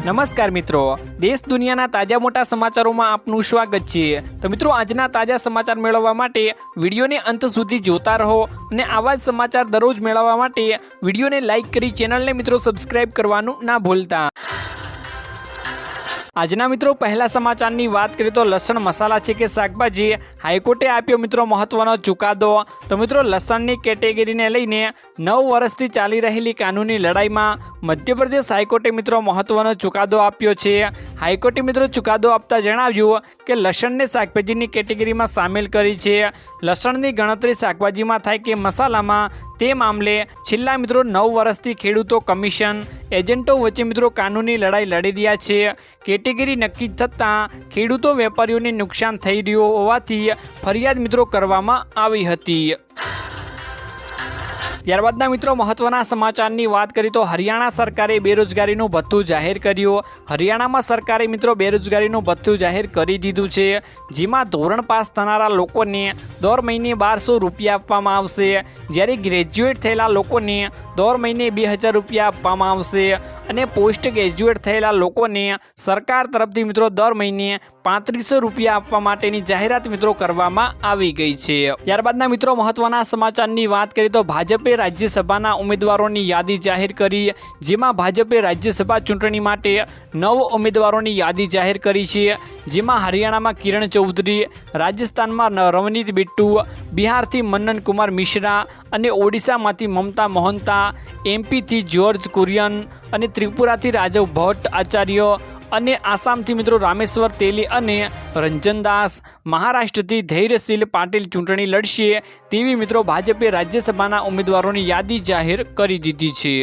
નમસ્કાર મિત્રો, દેશ દુનિયાના તાજા મોટા સમાચારોમાં આપનું સ્વાગત છે। તો મિત્રો, આજના તાજા સમાચાર મેળવવા માટે વિડીયોને અંત સુધી જોતા રહો અને આવા જ સમાચાર દરરોજ મેળવવા માટે વિડીયોને લાઇક કરી ચેનલને મિત્રો સબસ્ક્રાઇબ કરવાનું ના ભૂલતા। આજના મિત્રો પહેલા સમાચારની વાત કરીએ તો લસણ મસાલા છે કે શાકભાજી, હાઈકોર્ટે આપ્યો મિત્રો મહત્વનો ચુકાદો। તો મિત્રો, લસણની કેટેગરીને લઈને 9 વર્ષથી ચાલી રહેલી કાનૂની લડાઈમાં મધ્યપ્રદેશ હાઈકોર્ટે મિત્રો મહત્વનો ચુકાદો આપ્યો છે। હાઈકોર્ટે મિત્રો ચુકાદો આપતા જણાવ્યું કે લસણને શાકભાજીની કેટેગરીમાં સામેલ કરી છે। લસણની ગણતરી શાકભાજીમાં થાય કે મસાલામાં, તે મામલે છેલ્લા મિત્રો 9 વર્ષથી ખેડૂતો, કમિશન એજન્ટો વચ્ચે મિત્રો કાનૂની લડાઈ લડી રહ્યા છે। કેટેગરી નક્કી થતાં ખેડૂતો, વેપારીઓને નુકસાન થઈ રહ્યું હોવાથી ફરિયાદ મિત્રો કરવામાં આવી હતી। ત્યારબાદના મિત્રો મહત્વના સમાચારની વાત કરીએ તો હરિયાણા સરકારે બેરોજગારીનું ભથ્થું જાહેર કર્યું। હરિયાણામાં સરકારે મિત્રો બેરોજગારીનું ભથ્થું જાહેર કરી દીધું છે, જેમાં ધોરણ પાસ થનારા લોકોને દર મહિને 1200 રૂપિયા આપવામાં આવશે, જ્યારે ગ્રેજ્યુએટ થયેલા લોકોને દર મહિને 2000 રૂપિયા આપવામાં આવશે અને પોસ્ટ ગ્રેજ્યુએટ થયેલા લોકોને સરકાર તરફથી મિત્રો દર મહિને 3500 રૂપિયા આપવા માટેની જાહેરાત મિત્રો કરવામાં આવી ગઈ છે। ત્યારબાદના મિત્રો મહત્વના સમાચારની વાત કરીએ તો ભાજપે રાજ્યસભાના ઉમેદવારોની યાદી જાહેર કરી, જેમાં ભાજપે રાજ્યસભા ચૂંટણી માટે 9 ઉમેદવારોની યાદી જાહેર કરી છે, જેમાં હરિયાણામાં કિરણ ચૌધરી, રાજસ્થાનમાં રવનીત બિટ્ટુ, બિહારથી મન્નન કુમાર મિશ્રા અને ઓડિશામાંથી મમતા મોહન્તા, એમપીથી જ્યોર્જ કુરિયન અને ત્રિપુરાથી રાઘવ ભટ્ટ આચાર્ય અને આસામથી મિત્રો રામેશ્વર તેલી અને રંજન દાસ, મહારાષ્ટ્રથી ધૈર્યશીલ પાટીલ ચૂંટણી લડશે તેવી મિત્રો ભાજપે રાજ્યસભાના ઉમેદવારોની યાદી જાહેર કરી દીધી છે।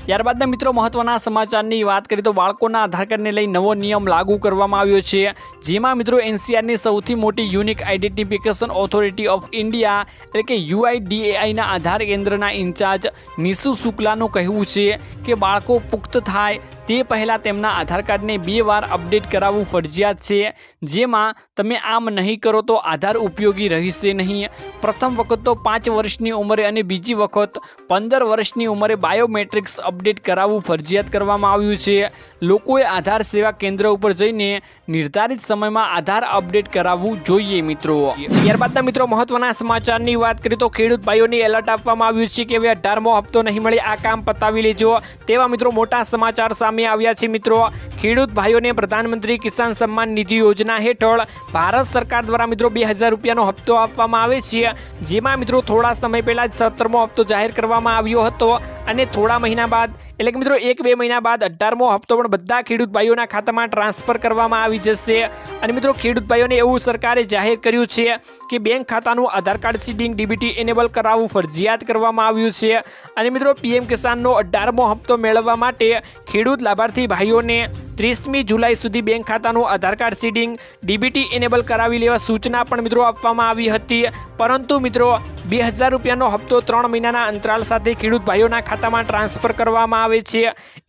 ત્યારબાદના મિત્રો મહત્વના સમાચારની વાત કરીએ તો બાળકોના આધાર કાર્ડને લઈ નવો નિયમ લાગુ કરવામાં આવ્યો છે, જેમાં મિત્રો એનસીઆરની સૌથી મોટી unique identification authority of India એટલે કે UIDAIના આધાર કેન્દ્રના ઇન્ચાર્જ નિશુ શુક્લાનું કહેવું છે કે બાળકો પુખ્ત થાય તે પહેલાં તેમના આધાર કાર્ડને 2 વાર અપડેટ કરાવવું ફરજિયાત છે, જેમાં તમે આમ નહીં કરો તો આધાર ઉપયોગી રહેશે નહીં। પ્રથમ વખત તો 5 વર્ષની ઉંમરે અને બીજી વખત 15 વર્ષની ઉંમરે બાયોમેટ્રિક્સ અપડેટ કરાવવું ફરજિયાત કરવામાં આવ્યું છે। લોકોએ આધાર સેવા કેન્દ્ર ઉપર જઈને નિર્ધારિત સમયમાં આધાર અપડેટ કરાવવું જોઈએ મિત્રો। ત્યારબાદના મિત્રો મહત્વના સમાચારની વાત કરીએ તો ખેડૂત ભાઈઓને એલર્ટ આપવામાં આવ્યું છે કે હવે 18મો હપ્તો નહીં મળે, આ કામ પતાવી લેજો તેવા મિત્રો મોટા સમાચાર સામે આવ્યા છે મિત્રો। ખેડૂત ભાઈઓને પ્રધાનમંત્રી કિસાન સન્માન નિધિ યોજના હેઠળ ભારત સરકાર દ્વારા મિત્રો 2000 રૂપિયાનો હપ્તો આપવામાં આવે છે, જેમાં મિત્રો થોડા સમય પહેલા જ 17મો હપ્તો જાહેર કરવામાં આવ્યો હતો અને થોડા મહિના બાદ એટલે કે મિત્રો 1-2 મહિના બાદ 18મો હપ્તો પણ બધા ખેડૂત ભાઈઓના ખાતામાં ટ્રાન્સફર કરવામાં આવી જશે। અને મિત્રો ખેડૂત ભાઈઓને એવું સરકારે જાહેર કર્યું છે કે બેંક ખાતાનું આધાર કાર્ડ સીડિંગ DBT એનેબલ કરાવવું ફરજિયાત કરવામાં આવ્યું છે અને મિત્રો PM કિસાનનો 18મો હપ્તો મેળવવા માટે ખેડૂત લાભાર્થી ભાઈઓને 30મી જુલાઈ સુધી બેંક ખાતાનું આધાર કાર્ડ સીડિંગ DBT એનેબલ કરાવી લેવા સૂચના પણ મિત્રો આપવામાં આવી હતી, પરંતુ મિત્રો 2000 રૂપિયાનો હપ્તો 3 મહિનાના અંતરાલ સાથે ખેડૂત ભાઈઓના ખાતામાં ટ્રાન્સફર કરવામાં આવે છે।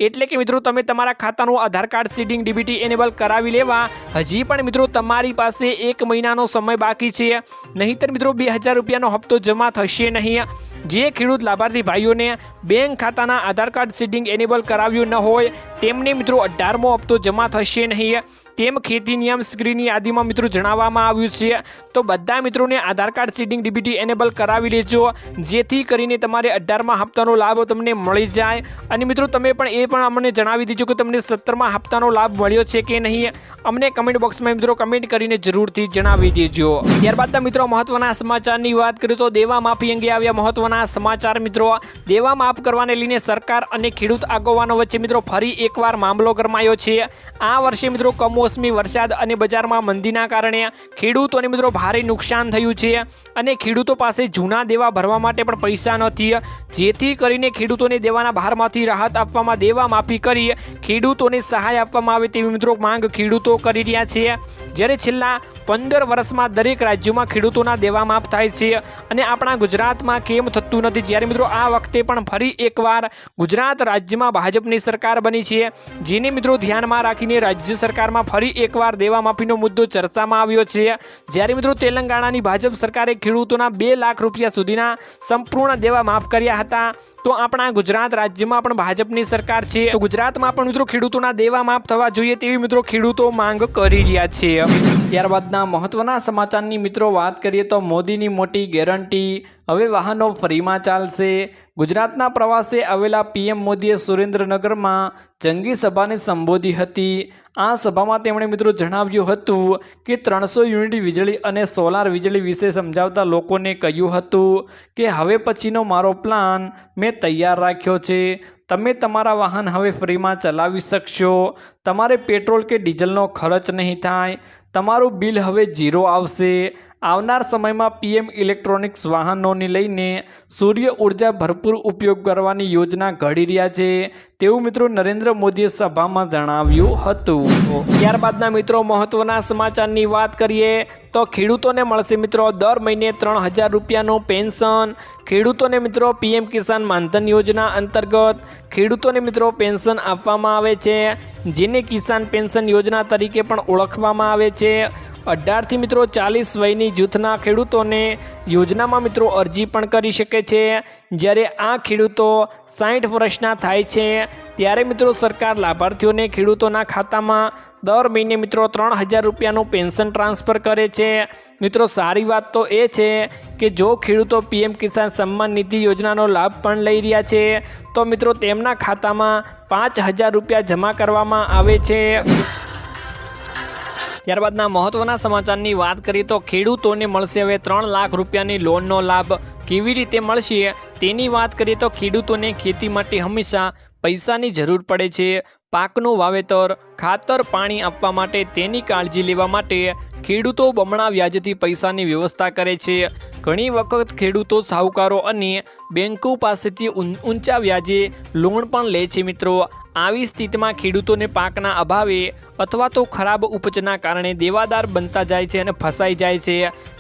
એટલે કે મિત્રો તમે તમારા ખાતાનું આધાર કાર્ડ સીડિંગ DBT એનેબલ કરાવી લેવા હજી પણ મિત્રો તમારી પાસે 1 મહિનાનો સમય બાકી છે, નહીંતર મિત્રો 2000 રૂપિયાનો હપ્તો જમા થશે નહીં। જે ખેડૂત લાભાર્થી ભાઈઓને બેંક ખાતાના આધાર કાર્ડ સીડિંગ એનેબલ કરાવ્યું ન હોય તેમને મિત્રો 18મો હપ્તો જમા થશે નહીં તેમ ખેતી નિયમ સ્ક્રીનની યાદીમાં મિત્રો જણાવવામાં આવ્યું છે। તો બધા મિત્રોને આધાર કાર્ડ સીડિંગ DBT એનેબલ કરાવી લેજો, જેથી કરીને તમારે 18મા હપ્તાનો લાભ તમને મળી જાય। અને મિત્રો તમે પણ અમને જણાવી દેજો કે તમને 17મા હપ્તાનો લાભ મળ્યો છે કે નહીં, અમને કમેન્ટ બોક્સમાં મિત્રો કમેન્ટ કરીને જરૂરથી જણાવી દેજો। ત્યારબાદના મિત્રો મહત્વના સમાચારની વાત કરીએ તો દેવા માફી અંગે આવ્યા મહત્વના સમાચાર મિત્રો। દેવા માફ કરવાને લઈને સરકાર અને ખેડૂત આગેવાનો વચ્ચે મિત્રો ફરી એકવાર મામલો ગરમાયો છે। આ વર્ષે મિત્રો કમોસમી વરસાદ અને બજારમાં મંદીના કારણે ખેડૂતોને મિત્રો ભારે નુકસાન થયું છે અને ખેડૂતો પાસે જૂના દેવા ભરવા માટે પણ પૈસા નથી, જેથી કરીને ખેડૂતોને દેવાના ભારમાંથી રાહત આપવામાં દેવા માફી કરી ખેડૂતોને સહાય આપવામાં આવે તેવી મિત્રો માંગ ખેડૂતો કરી રહ્યા છે। જ્યારે છેલ્લા 15 વર્ષમાં દરેક રાજ્યોમાં ખેડૂતોના દેવા માફ થાય છે અને આપણા ગુજરાતમાં કેમ થતું નથી, જ્યારે મિત્રો આ વખતે પણ ફરી એકવાર ગુજરાત રાજ્યમાં ભાજપની સરકાર બની છે, જેને મિત્રો ધ્યાનમાં રાખીને રાજ્ય સરકારમાં ફરી એકવાર દેવા માફીનો મુદ્દો ચર્ચામાં આવ્યો છે। જ્યારે મિત્રો તેલંગાણાની ભાજપ સરકારે ખેડૂતોના 2 લાખ રૂપિયા સુધીના સંપૂર્ણ દેવા માફ કર્યા હતા, તો આપણા ગુજરાત રાજ્યમાં પણ ભાજપની સરકાર છે, તો ગુજરાતમાં પણ મિત્રો ખેડૂતોના દેવા માફ થવા જોઈએ તેવી મિત્રો ખેડૂતો માંગ કરી રહ્યા છે। ત્યારબાદના મહત્વના સમાચારની મિત્રો વાત કરીએ તો મોદીની મોટી ગેરંટી, હવે વાહનો ફ્રીમાં ચાલશે। ગુજરાતના પ્રવાસે આવેલા પીએમ મોદીએ સુરેન્દ્રનગરમાં જંગી સભાને સંબોધી હતી। આ સભામાં તેમણે મિત્રો જણાવ્યું હતું કે 300 યુનિટ વીજળી અને સોલાર વીજળી વિશે સમજાવતા લોકોને કહ્યું હતું કે હવે પછીનો મારો પ્લાન મેં તૈયાર રાખ્યો છે। તમે તમારા વાહન હવે ફ્રીમાં ચલાવી શકશો, તમારે પેટ્રોલ કે ડીઝલનો ખર્ચ નહીં થાય, તમારું બિલ હવે 0 આવશે। આવનાર સમયમાં પીએમ ઇલેક્ટ્રોનિક્સ વાહનોને લઈને સૂર્ય ઉર્જા ભરપૂર ઉપયોગ કરવાની યોજના ઘડી રહ્યા છે તેવું મિત્રો નરેન્દ્ર મોદીએ સભામાં જણાવ્યું હતું। ત્યારબાદના મિત્રો મહત્વના સમાચારની વાત કરીએ તો ખેડૂતોને મળશે મિત્રો દર મહિને 3000 રૂપિયાનું પેન્શન। ખેડૂતોને મિત્રો પીએમ કિસાન માનધન યોજના અંતર્ગત ખેડૂતોને મિત્રો પેન્શન આપવામાં આવે છે, જેને કિસાન પેન્શન યોજના તરીકે પણ ઓળખવામાં આવે છે। 18 થી મિત્રો 40 વયની જૂથના ખેડૂતોને યોજનામાં મિત્રો અરજી પણ કરી શકે છે। જ્યારે આ ખેડૂતો 60 વર્ષના થાય છે ત્યારે મિત્રો સરકાર લાભાર્થીઓને ખેડૂતોના ખાતામાં દર મહિને મિત્રો 3000 રૂપિયાનું પેન્શન ટ્રાન્સફર કરે છે। મિત્રો સારી વાત તો એ છે કે જો ખેડૂતો પીએમ કિસાન સન્માન નિધિ યોજનાનો લાભ પણ લઈ રહ્યા છે તો મિત્રો તેમના ખાતામાં 5000 રૂપિયા જમા કરવામાં આવે છે। ત્યારબાદના મહત્વના સમાચારની વાત કરીએ તો ખેડૂતોને મળશે હવે 3 લાખ રૂપિયાની લોનનો લાભ। કેવી રીતે મળશે તેની વાત કરીએ તો ખેડૂતોને ખેતી માટે હંમેશા પૈસાની જરૂર પડે છે। પાકનું વાવેતર, ખાતર, પાણી આપવા માટે, તેની કાળજી લેવા માટે ખેડૂતો બમણા વ્યાજથી પૈસાની વ્યવસ્થા કરે છે। ઘણી વખત ખેડૂતો સાહુકારો અને બેંકો પાસેથી ઊંચા વ્યાજે લોન પણ લે છે મિત્રો। આવી સ્થિતિમાં ખેડૂતોને પાકના અભાવે અથવા તો ખરાબ ઉપજના કારણે દેવાદાર બનતા જાય છે અને ફસાઈ જાય છે।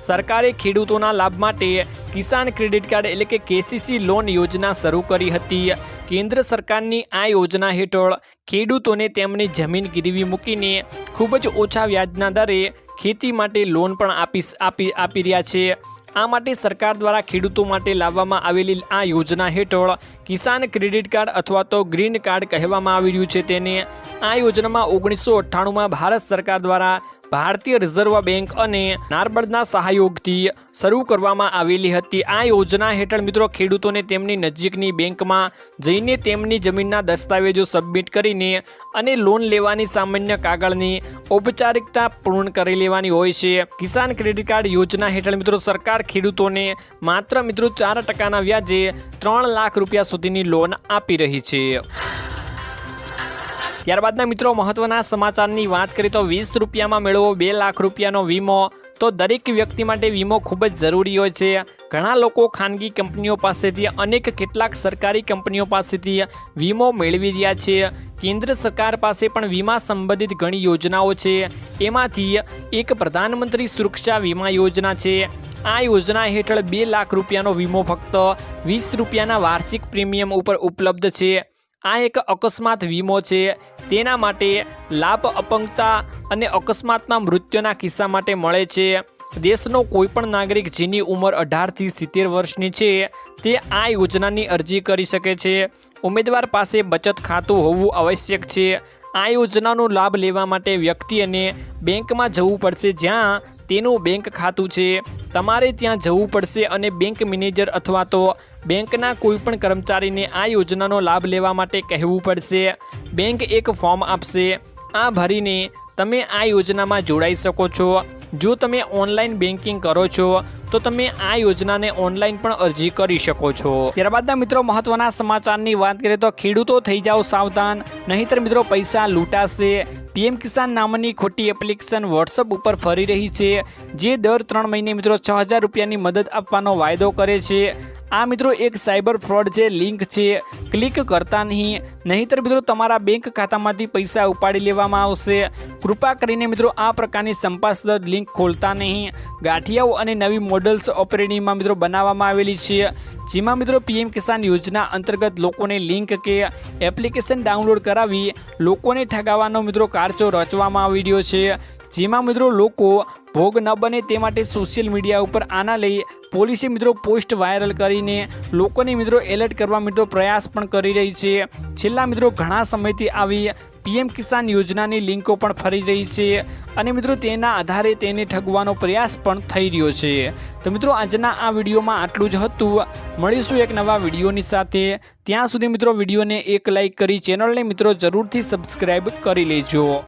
સરકારે ખેડૂતોના લાભ માટે કિસાન ક્રેડિટ કાર્ડ એટલે કે કેસીસી લોન યોજના શરૂ કરી હતી। કેન્દ્ર સરકારની આ યોજના હેઠળ ખેડૂતોને તેમની જમીન ગીરવી મૂકીને ખૂબ જ ઓછા વ્યાજના દરે ખેતી માટે લોન પણ આપી રહ્યા છે। આ માટે સરકાર દ્વારા ખેડૂતો માટે લાવવામાં આવેલી આ યોજના હેઠળ કિસાન ક્રેડિટ કાર્ડ અથવા તો ગ્રીન કાર્ડ કહેવામાં આવી રહ્યું છે તેને। આ યોજનામાં 1998માં ભારત સરકાર દ્વારા ભારતીય રિઝર્વ બેંક અને નાર્બર્ડના સહયોગથી શરૂ કરવામાં આવેલી હતી। આ યોજના હેઠળ મિત્રો ખેડૂતોને તેમની નજીકની બેંકમાં જઈને તેમની જમીનના દસ્તાવેજો સબમિટ કરીને અને લોન લેવાની સામાન્ય કાગળની ઔપચારિકતા પૂર્ણ કરી લેવાની હોય છે। કિસાન ક્રેડિટ કાર્ડ યોજના હેઠળ મિત્રો સરકાર ખેડૂતોને માત્ર મિત્રો 4% વ્યાજે 3 લાખ રૂપિયા સુધીની લોન આપી રહી છે। ત્યારબાદના મિત્રો મહત્વના સમાચારની વાત કરીએ તો 20 રૂપિયામાં મેળવો 2 લાખ રૂપિયાનો વીમો। તો દરેક વ્યક્તિ માટે વીમો ખૂબ જ જરૂરી હોય છે। ઘણા લોકો ખાનગી કંપનીઓ પાસેથી અને કેટલાક સરકારી કંપનીઓ પાસેથી વીમો મેળવી રહ્યા છે। કેન્દ્ર સરકાર પાસે પણ વીમા સંબંધિત ઘણી યોજનાઓ છે। એમાંથી એક પ્રધાનમંત્રી સુરક્ષા વીમા યોજના છે। આ યોજના હેઠળ 2 લાખ રૂપિયાનો વીમો ફક્ત 20 રૂપિયાના વાર્ષિક પ્રીમિયમ ઉપર ઉપલબ્ધ છે। આ એક અકસ્માત વીમો છે। તેના માટે લાભ અપંગતા અને અકસ્માતમાં મૃત્યુના કિસ્સા માટે મળે છે। દેશનો કોઈપણ નાગરિક જેની ઉંમર 18 થી 70 વર્ષની છે તે આ યોજનાની અરજી કરી શકે છે। ઉમેદવાર પાસે બચત ખાતું હોવું આવશ્યક છે। આ યોજનાનો લાભ લેવા માટે વ્યક્તિને બેંકમાં જવું પડશે જ્યાં તેનું બેંક ખાતું છે। તમારે ત્યાં જવું પડશે અને બેંક મેનેજર અથવા તો બેંકના કોઈપણ કર્મચારીને આ યોજનાનો લાભ લેવા માટે કહેવું પડશે। બેંક એક ફોર્મ આપશે, આ ભરીને તમે આ યોજનામાં જોડાઈ શકો છો। જો તમે ઓનલાઈન બેન્કિંગ કરો છો તો તમે આ યોજનાને ઓનલાઈન પણ અરજી કરી શકો છો। ત્યારબાદના મિત્રો મહત્વના સમાચારની વાત કરીએ તો ખેડૂતો થઈ જાઓ સાવધાન, નહીંતર મિત્રો પૈસા લૂંટાશે। પીએમ કિસાન નામની ખોટી એપ્લિકેશન વોટ્સઅપ ઉપર ફરી રહી છે જે દર 3 મહિને મિત્રો 6000 રૂપિયાની મદદ આપવાનો વાયદો કરે છે। આ મિત્રો એક સાયબર ફ્રોડ છે, લિંક છે, ક્લિક કરતા નહીંતર મિત્રો તમારા બેંક ખાતામાંથી પૈસા ઉપાડી લેવામાં આવશે। કૃપા કરીને મિત્રો આ પ્રકારની શંકાસ્પદ લિંક ખોલતા નહીં। ગાંઠિયાઓ અને નવી મોડલ્સ ઓપરેટિંગમાં મિત્રો બનાવવામાં આવેલી છે જેમાં મિત્રો પીએમ કિસાન યોજના અંતર્ગત લોકોને લિંક કે એપ્લિકેશન ડાઉનલોડ કરાવી લોકોને ઠગાવવાનો મિત્રો કારચો રચવામાં આવી રહ્યો છે। જેમાં મિત્રો લોકો ભોગ ન બને તે માટે સોશિયલ મીડિયા ઉપર આના લઈ પોલીસે મિત્રો પોસ્ટ વાયરલ કરીને લોકોને મિત્રો એલર્ટ કરવા મિત્રો પ્રયાસ પણ કરી રહી છે। છેલ્લા મિત્રો ઘણા સમયથી આવી પીએમ કિસાન યોજનાની લિંકો પણ ફરી રહી છે અને મિત્રો તેના આધારે તેને ઠગવાનો પ્રયાસ પણ થઈ રહ્યો છે। તો મિત્રો આજના આ વિડીયોમાં આટલું જ હતું। મળીશું એક નવા વિડીયોની સાથે। ત્યાં સુધી મિત્રો વિડીયોને એક લાઇક કરી ચેનલને મિત્રો જરૂરથી સબસ્ક્રાઈબ કરી લેજો।